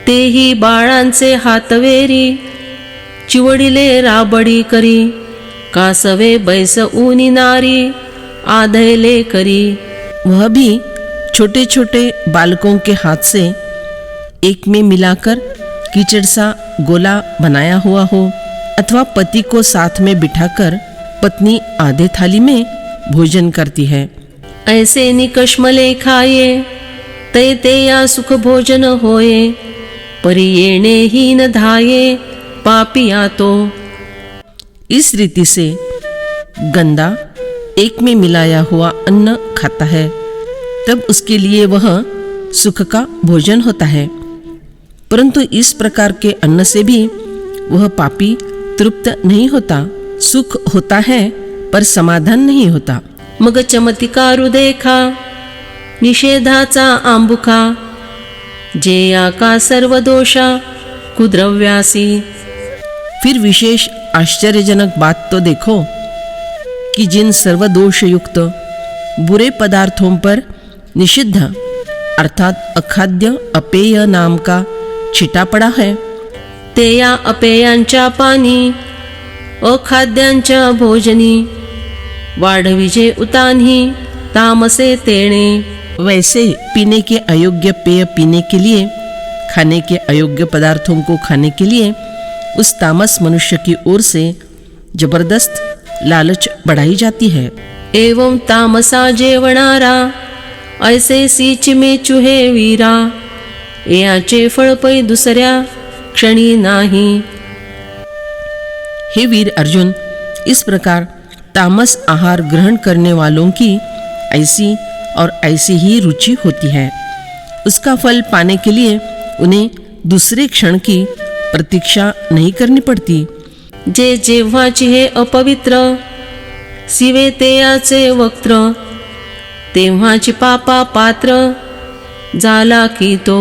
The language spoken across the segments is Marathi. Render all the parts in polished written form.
तेही बाळांचे हातवेरी, चिवडिले राबडी करी, कासवे बैस ऊनी नारी, आधैले करी। वह भी छोटे छोटे बालकों के हाथ से एक में मिलाकर कीचड़ सा गोला बनाया हुआ हो, अथवा पति को साथ में बिठाकर पत्नी आधे थाली में भोजन करती है। ऐसे निकष्मले खाये, तै ते या सुख भोजन होये, परी येणे ही न धाये, पापिया तो। इस रीति से गंदा एक में मिलाया हुआ अन्न खाता है, तब उसके लिए वह सुख का भोजन होता है। परंतु इस प्रकार के अन्न से भी वह पापी तृप्त नहीं होता। सुख होता है पर समाधान नहीं होता। मग चमत्कारू देखा, निषेधाचा आंबुखा, जे का सर्व दोषा कुद्रव्यासी। फिर विशेष आश्चर्यजनक बात तो देखो कि जिन सर्व दोष युक्त बुरे पदार्थों पर निषिद्ध अर्थात अखाद्य अपेय नाम का छिटा पड़ा है, ते या अपेयांच्या पानी, अखाद्यांच्या भोजनी, वाढविजे उतान्ही, तामसे तेणे। वैसे पीने के अयोग्य पेय पीने के लिए, खाने के अयोग्य पदार्थों को खाने के लिए उस तामस मनुष्य की ओर से जबरदस्त लालच बढ़ाई जाती है। एवं तामसा जेवणारा, ऐसे सीच में चुहे वीरा, याचे फळ पै दुसऱ्या क्षणी नाही। हे वीर अर्जुन, इस प्रकार तामस आहार ग्रहण करने वालों की ऐसी और ऐसी ही रुचि होती है। उसका फल पाने के लिए उन्हें दूसरे क्षण की प्रतीक्षा नहीं करनी पड़ती। जे जेव्हाची हे अपवित्र, सिवे तेयाचे वक्त्र, तेव्हाची पापा पात्र, झाला की तो।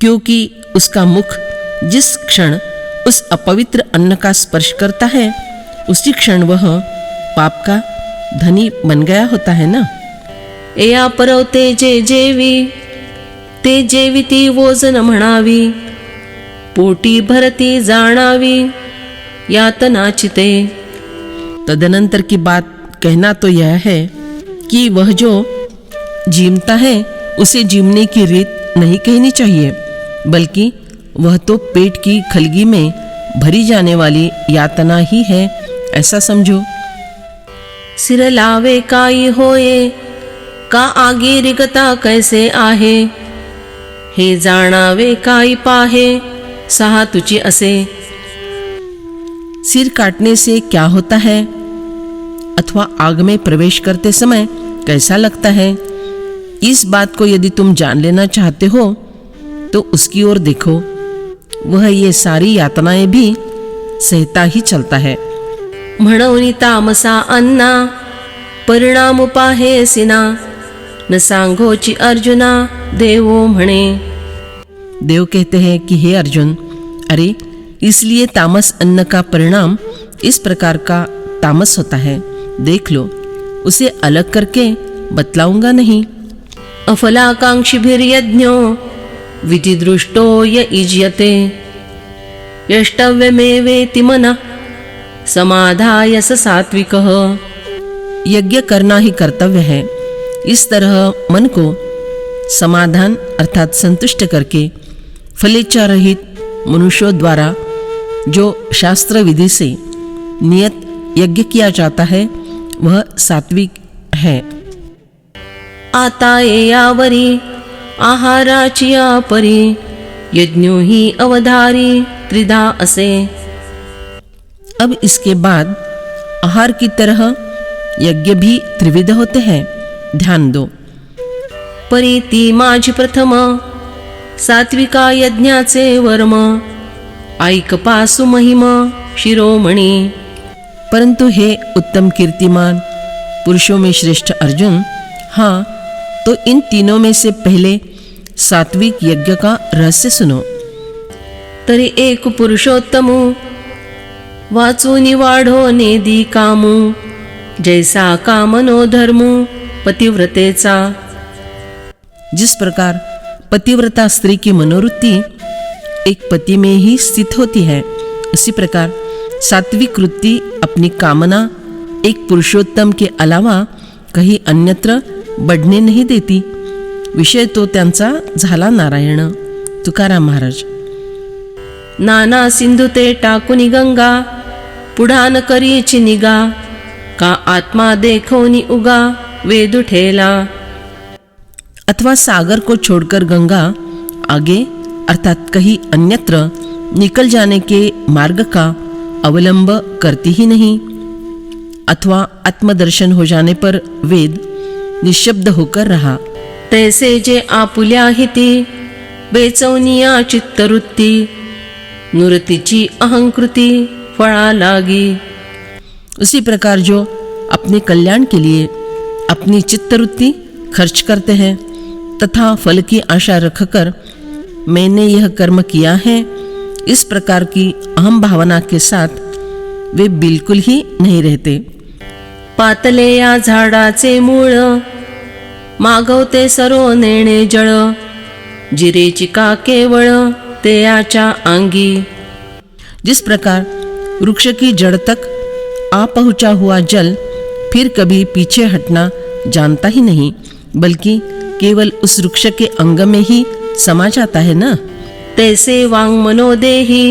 क्योंकि उसका मुख जिस क्षण उस अपवित्र अन्न का स्पर्श करता है, उसी क्षण वह पाप का धनी बन गया होता है ना। या परवते जे जेवी, ते जेविती वोजन म्हणावी, पोटी भरती जाणावी, यातनाची ते। तदनंतर की बात कहना तो यह है कि वह जो जीमता है उसे जीमने की रीत नहीं कहनी चाहिए, बल्कि वह तो पेट की खलगी में भरी जाने वाली यातना ही है, ऐसा समझो। सिर लावे काई होये, का आगे रिगता कैसे आहे, हे जाणावे काई पाहे, सहा तुची असे। सिर काटने से क्या होता है अथवा आग में प्रवेश करते समय कैसा लगता है, इस बात को यदि तुम जान लेना चाहते हो तो उसकी ओर देखो। वह ये सारी यातनाएं भी सहता ही चलता है। म्हणून तामसा अन्ना, परिणाम पाहेसिना, न सांगोची अर्जुना, देवो म्हणे। देव कहते हैं कि हे अर्जुन, अरे इसलिए तामस अन्न का परिणाम इस प्रकार का तामस होता है, देख लो, उसे अलग करके बतलाऊंगा नहीं। अफलाकांक्षिभिर्यज्ञो विधिदृष्टो य इज्यते, यष्टव्यमेवेति मनः समाधाय स सात्विकः। यज्ञ करना ही कर्तव्य है। इस तरह मन को समाधान अर्थात संतुष्ट करके फलेच्छा रहित मनुष्यों द्वारा जो शास्त्र विधि से नियत यज्ञ किया जाता है वह सात्विक है। आता यावरी आहाराची परी, यज्ञो ही अवधारी त्रिधा असे। अब इसके बाद आहार की तरह यज्ञ भी त्रिविध होते हैं, ध्यान दो। परी ती माझी प्रथम, सात्विका यज्ञाचे वर्म, ऐक पासु महिम शिरोमणी। परंतु हे उत्तम कीर्तिमान पुरुषों में श्रेष्ठ अर्जुन, हाँ, तो इन तीनों में से पहले सात्विक यज्ञ का रहस्य सुनो। तरी एक पुरुषोत्तमु, वाचूनि वाढो नेदी कामू, जैसा कामनो धर्मू पतिव्रतेचा। जिस प्रकार पतिव्रता स्त्री की मनोवृत्ति एक पति में ही स्थित होती है। उसी प्रकार सात्विक वृत्ति अपनी कामना एक पुरुषोत्तम के अलावा कहीं अन्यत्र बढ़ने नहीं देती। विषय तो त्यांचा झाला नारायण. तुकाराम महाराज. नाना सिंधू ते टाकुनी गंगा, पुढान करीची निगा, का आत्मा देखोनी उगा, वेद उठेला. अथवा सागर को छोड़कर गंगा आगे अर्थात कहीं अन्यत्र निकल जाने के मार्ग का अवलंब करती ही नहीं, अथवा आत्मदर्शन हो जाने पर वेद निशब्द होकर रहा. तैसे जे आपुल्या हिती, बेचवनिया चित्तवृत्ती, नुरतीची अहंकृती फळा लागी. उसी प्रकार जो अपने कल्याण के लिए अपनी चित्तवृत्ति खर्च करते हैं तथा फल की आशा रखकर मैंने यह कर्म किया है, इस प्रकार की अहम भावना के साथ वे बिल्कुल ही नहीं रहते. पातले या झाडाचे मूळ, मागवते सरो नेणे जळ, जिरेची का केवळ तेयाच्या अंगी. जिस प्रकार वृक्ष की जड़ तक आ पहुंचा हुआ जल फिर कभी पीछे हटना जानता ही नहीं, बल्कि केवल उस वृक्ष के अंग में ही समा जाता है ना. तैसे वांग मनोदेही,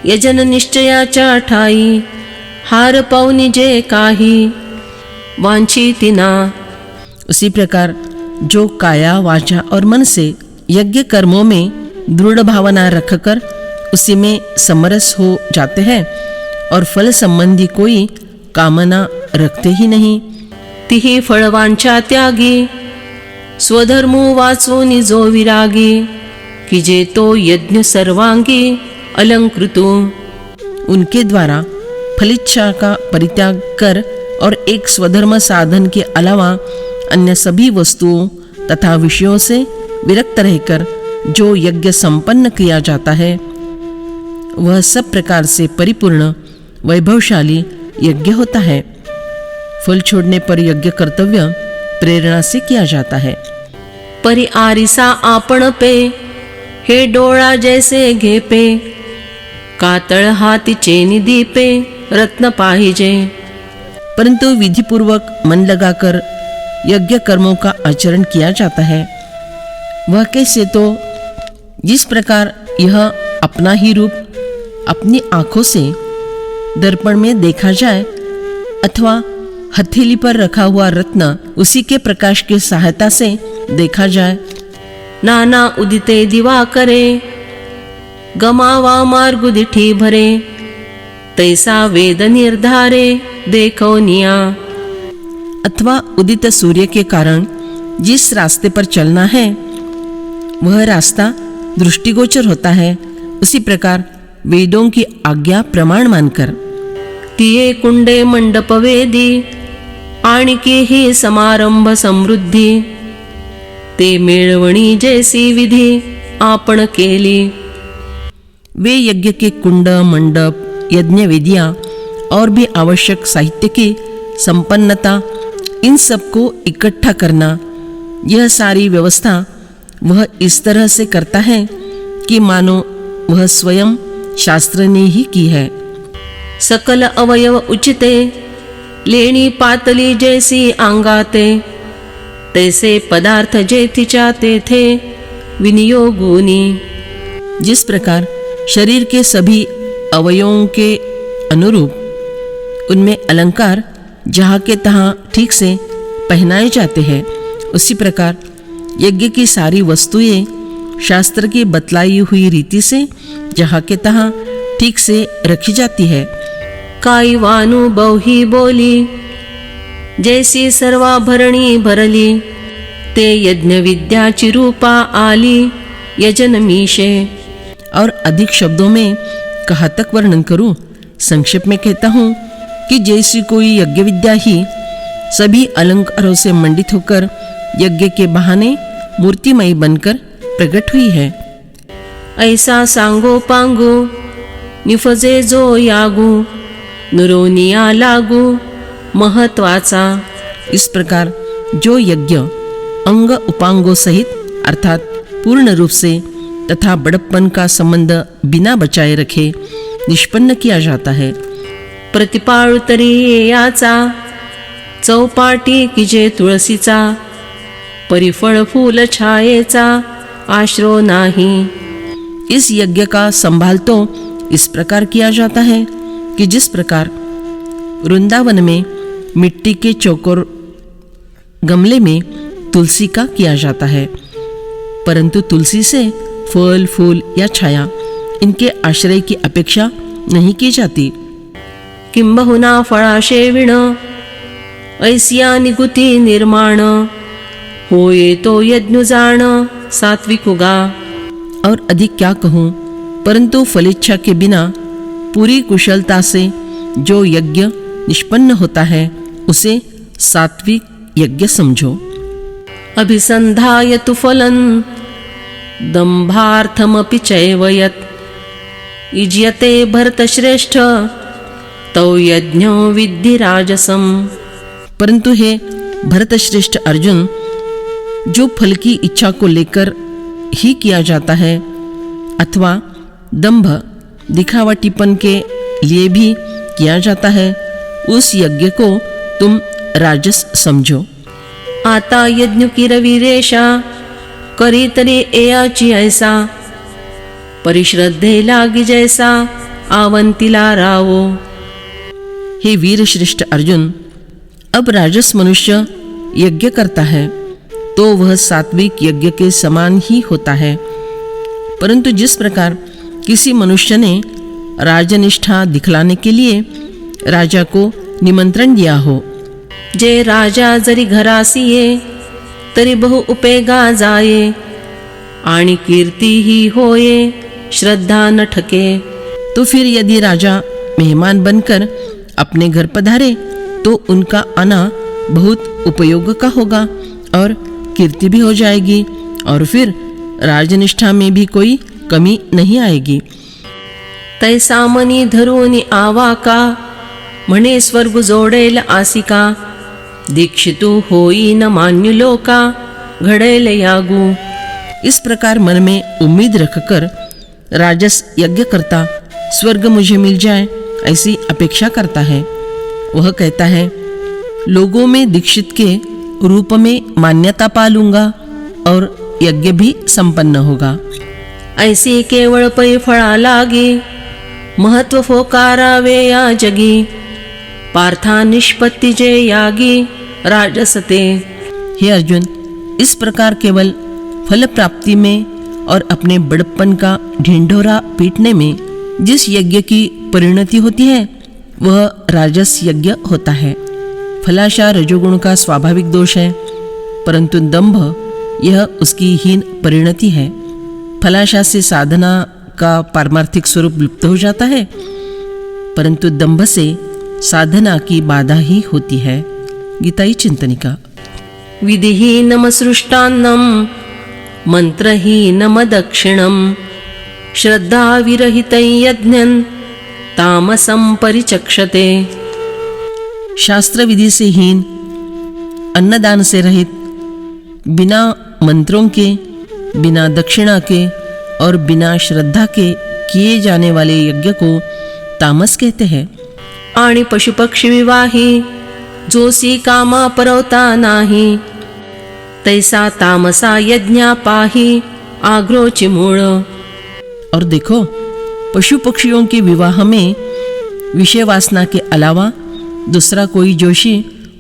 यजन निश्चयाच्या ठाई, हार पाऊनी जे काही वांछी तिना. उसी प्रकार जो काया वाचा और मन से यज्ञ कर्मों में दृढ़ भावना रखकर उसी में समरस हो जाते हैं और फल संबंधी कोई कामना रखते ही नहीं. तिही फळवांच्या त्यागी, स्वधर्मो वाचून जो विरागी, कि जे तो यज्ञ सर्वांगी अलंकृतो. उनके द्वारा फलिच्छा का परित्याग कर और एक स्वधर्म साधन के अलावा अन्य सभी वस्तुओं तथा विषयों से विरक्त रहकर जो यज्ञ संपन्न किया जाता है, वह सब प्रकार से परिपूर्ण वैभवशाली यज्ञ होता है. फल छोड़ने पर यज्ञ कर्तव्य प्रेरणा से किया जाता है. परि आरिसा आपण पे, हे डोळा जैसे घेपे, कातळ हातीचे निदीपे, रत्न पाहिजे. परंतु विधिपूर्वक मन लगाकर यज्ञ कर्मों का आचरण किया जाता है. वह कैसे? तो जिस प्रकार यह अपना ही रूप अपनी आंखों से दर्पण में देखा जाए, अथवा हथेली पर रखा हुआ रत्न उसी के प्रकाश की सहायता से देखा जाए. नाना उदिते दिवा करे, गमावा मार्ग दिठी भरे, तैसा वेद निर्धारे देखोनिया. अथवा उदित सूर्य के कारण जिस रास्ते पर चलना है वह रास्ता दृष्टिगोचर होता है, उसी प्रकार वेदों की आज्ञा प्रमाण मानकर. तिये कुंडे मंडप वेदी, आणिकी ही समारंभ समृद्धी, ते मिळवणी जैसी विधी आपण केली. वे यज्ञ के कुंड, मंडप, यज्ञ वेदियाँ और भी आवश्यक साहित्य की संपन्नता, इन सबको इकट्ठा करना, यह सारी व्यवस्था वह इस तरह से करता है कि मानो वह स्वयं शास्त्र ने ही की है. सकल अवयव उचिते, लेणी पातली जैसी अंगाते, तैसे पदार्थ जेथिच्या तेथे विनियोगुनी. जिस प्रकार शरीर के सभी अवयवों के अनुरूप उनमें अलंकार जहाँ के तहाँ ठीक से पहनाए जाते हैं, उसी प्रकार यज्ञ की सारी वस्तुएं शास्त्र की बतलाई हुई रीति से जहाँ के तहाँ ठीक से रखी जाती है. काई वानु बहुही बोली, जैसी सर्वाभरणी भरली, ते यज्ञ विद्याची रूपा आली यजन मीशे. और अधिक शब्दों में कहाँ तक वर्णन करूं? संक्षेप में कहता हूँ कि जैसी कोई यज्ञ विद्या ही सभी अलंकारों से मंडित होकर यज्ञ के बहाने मूर्तिमयी बनकर प्रकट हुई है. ऐसा सांगो पांगू, निफजे जो यागू, नुरोनिया लागू महत्वाचा. इस प्रकार जो यज्ञ अंग उपांगों सहित अर्थात पूर्ण रूप से तथा बड़प्पन का संबंध बिना बचाए रखे निष्पन्न किया जाता है। प्रतिपाळू तरी याचा चौपाटी की जे तुळसीचा परिफळ फूल छायेचा आश्रो नाही। इस यज्ञ का संभाल तो इस प्रकार किया जाता है कि जिस प्रकार वृंदावन में मिट्टी के चौकोर गमले में तुलसी का किया जाता है, परंतु तुलसी से फल फूल या छाया इनके आश्रय की अपेक्षा नहीं की जाती। किंबहुना फळाशे विण ऐसिया निगुती निर्माण होये तो यज्ञ जाण सात्विकुगा। और अधिक क्या कहूँ, परंतु फलेच्छा के बिना पूरी कुशलता से जो यज्ञ निष्पन्न होता है उसे सात्विक यज्ञ समझो। अभिसंधाय तु फलं दंभार्थमपि चैव यत् इज्यते भरतश्रेष्ठ तौ यज्ञो विद्धि राजसम। परंतु हे भरतश्रेष्ठ अर्जुन, जो फल की इच्छा को लेकर ही किया जाता है अथवा दंभ दिखावटीपन के लिए भी किया जाता है, उस यज्ञ को तुम राजस समझो। आता यज्ञ की रविरेशा करी तरी एयाची ऐसा परिश्रद्धे लागी जैसा आवंतिला रावो। हे वीर श्रेष्ठ अर्जुन, अब राजस मनुष्य यज्ञ करता है तो वह सात्विक यज्ञ के समान ही होता है, परंतु जिस प्रकार किसी मनुष्य ने राजनिष्ठा दिखलाने के लिए राजा को निमंत्रण दिया हो। जे राजा जरी घरासी ये तरी बहु उपेगा जाये आणि कीर्ती ही होये श्रद्धा न ठके। तो फिर यदि राजा मेहमान बनकर अपने घर पधारे तो उनका आना बहुत उपयोग का होगा और कीर्ति भी हो जाएगी और फिर राजनिष्ठा में भी कोई कमी नहीं आएगी। तैसा मनी धरून आवाका म्हणे स्वर्ग जोडेल आसिका दीक्षितु होई न मान्य लोका घडेल यागू। इस प्रकार मन में उम्मीद रखकर राजस यज्ञ करता स्वर्ग मुझे मिल जाए ऐसी अपेक्षा करता है। वह कहता है, लोगों में दीक्षित के रूप में मान्यता पा लूंगा और यज्ञ भी संपन्न होगा। ऐसी केवळ पै फळा लागी महत्व फोकारावे या जगी पार्था निष्पत्ति जे यागी राजसते। हे अर्जुन, इस प्रकार केवल फल प्राप्ति में और अपने बड़प्पन का ढिंढोरा पीटने में जिस यज्ञ की परिणति होती है वह राजस यज्ञ होता है। फलाशा रजोगुण का स्वाभाविक दोष है, परंतु दंभ यह उसकी हीन परिणति है। फलाशा से साधना का पारमार्थिक स्वरूप लुप्त हो जाता है, परंतु दंभ से साधना की बाधा ही होती है। गीताई चिंतनिका। विधिहीनम सृष्टान्नम मंत्रहीनम दक्षिणम श्रद्धा विरहितं यज्ञं तामसं परिचक्षते। शास्त्र विधि से हीन, अन्नदान से रहित, बिना मंत्रों के, बिना दक्षिणा के और बिना श्रद्धा के किए जाने वाले यज्ञ को तामस कहते हैं। आणि पशुपक्षी विवाही जोसी कामा परवता नाही तैसा तामसा यज्ञा पाही आग्रोची मूळ। और देखो, पशु पक्षियों के विवाह में विषय वासना के अलावा दूसरा कोई जोशी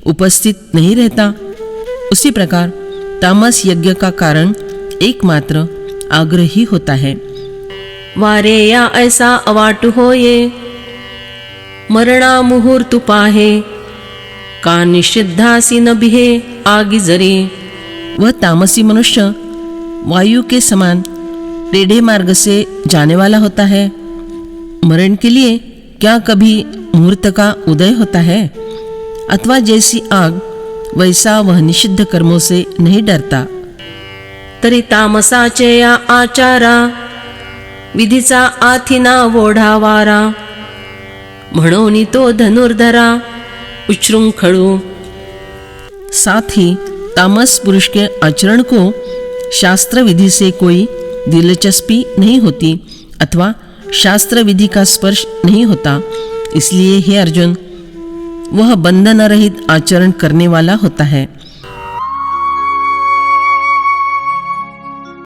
उपस्थित नहीं रहता। उसी प्रकार तामस यज्ञ का कारण एकमात्र आग्रह ही होता है। वारे या ऐसा अवाटु होये मरणा मुहूर्तु पाहे का निषिद्धासी न बिहे आगी जरी। वह तामसी मनुष्य वायु के समान टेढ़े मार्ग से जाने वाला होता है। मरण के लिए क्या कभी मुहूर्त का उदय होता है? अथवा जैसी आग वैसा वह निषिद्ध कर्मों से नहीं डरता। तरी तामसाचे या आचारा विधीचा आथिना वोढावारा म्हणून तो धनुर्धरा उच्छृंखळू। साथ ही तामस पुरुष के आचरण को शास्त्र विधि से कोई दिलचस्पी नहीं होती अथवा शास्त्र विधि का स्पर्श नहीं होता, इसलिए हे अर्जुन, वह बंधन रहित आचरण करने वाला होता है।